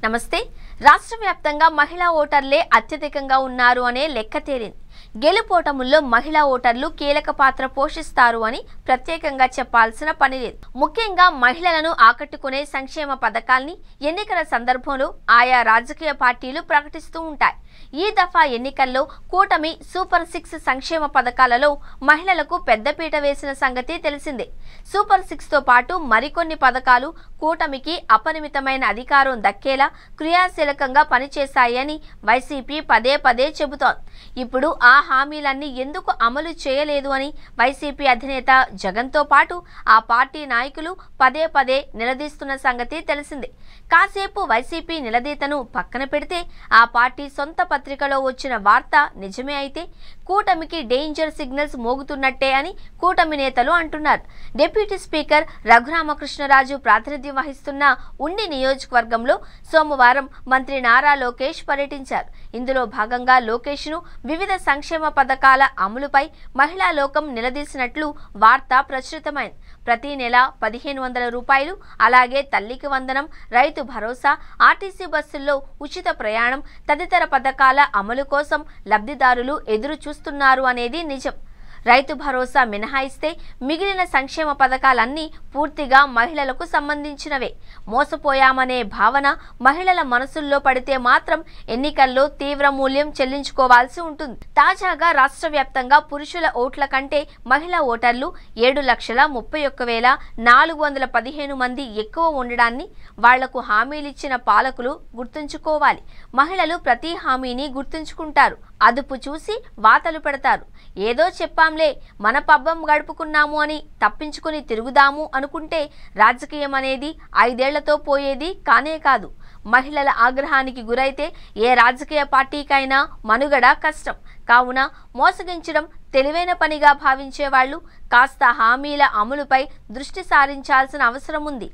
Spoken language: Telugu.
నమస్తే. రాష్ట్ర వ్యాప్తంగా మహిళా ఓటర్లే అత్యధికంగా ఉన్నారు అనే లెక్క తేలింది. గెలుపోటముల్లో మహిళా ఓటర్లు కీలక పాత్ర పోషిస్తారు అని ప్రత్యేకంగా చెప్పాల్సిన పని లేదు. ముఖ్యంగా మహిళలను ఆకట్టుకునే సంక్షేమ పథకాల్ని ఎన్నికల సందర్భంలో ఆయా రాజకీయ పార్టీలు ప్రకటిస్తూ ఉంటాయి. ఈ దఫా ఎన్నికల్లో కూటమి సూపర్ 6 సంక్షేమ పథకాలలో మహిళలకు పెద్దపీట వేసిన సంగతి తెలిసిందే. సూపర్ 6తో పాటు మరికొన్ని పథకాలు కూటమికి అపరిమితమైన అధికారం దక్కేలా క్రియాశీలకంగా పనిచేశాయని వైసీపీ పదే పదే చెబుతోంది. ఇప్పుడు ఆ హామీలన్నీ ఎందుకు అమలు చేయలేదు అని వైసీపీ అధినేత జగన్తో పాటు ఆ పార్టీ నాయకులు పదే పదే నిలదీస్తున్న సంగతి తెలిసిందే. కాసేపు వైసీపీ నిలదీతను పక్కన పెడితే ఆ పార్టీ సొంత పత్రికలో వచ్చిన వార్త నిజమే అయితే కూటమికి డేంజర్ సిగ్నల్స్ మోగుతున్నట్టే అని కూటమి నేతలు అంటున్నారు. డిప్యూటీ స్పీకర్ రఘురామకృష్ణరాజు ప్రాతినిధ్యం వహిస్తున్న ఉండి నియోజకవర్గంలో సోమవారం మంత్రి నారా లోకేష్ పర్యటించారు. ఇందులో భాగంగా లోకేష్ ను వివిధ సంక్షేమ పథకాల అమలుపై మహిళా లోకం నిలదీసినట్లు వార్త ప్రచురితమైంది. ప్రతి నెల 1500 రూపాయలు, అలాగే తల్లికి వందనం, రైతు భరోసా, ఆర్టీసీ బస్సుల్లో ఉచిత ప్రయాణం తదితర పథకాల అమలు కోసం లబ్ధిదారులు ఎదురు చూస్తున్నారు అనేది నిజం. రైతు భరోసా మినహాయిస్తే మిగిలిన సంక్షేమ పథకాలన్నీ పూర్తిగా మహిళలకు సంబంధించినవే. మోసపోయామనే భావన మహిళల మనసుల్లో పడితే మాత్రం ఎన్నికల్లో తీవ్ర మూల్యం చెల్లించుకోవాల్సి ఉంటుంది. తాజాగా రాష్ట్ర వ్యాప్తంగా పురుషుల ఓట్ల కంటే మహిళా ఓటర్లు 7,31,415 మంది ఎక్కువ ఉండడాన్ని వాళ్లకు హామీలిచ్చిన పాలకులు గుర్తుంచుకోవాలి. మహిళలు ప్రతి హామీని గుర్తుంచుకుంటారు, అదుపు చూసి వాతలు పెడతారు. ఏదో చెప్పాంలే, మన పబ్బం గడుపుకున్నాము అని తప్పించుకుని తిరుగుదాము అనుకుంటే రాజకీయం అనేది 5 ఏళ్లతో పోయేది కానే కాదు. మహిళల ఆగ్రహానికి గురైతే ఏ రాజకీయ పార్టీకైనా మనుగడ కష్టం. కావున మోసగించడం తెలివైన పనిగా భావించే వాళ్ళు కాస్త హామీల అమలుపై దృష్టి సారించాల్సిన అవసరం ఉంది.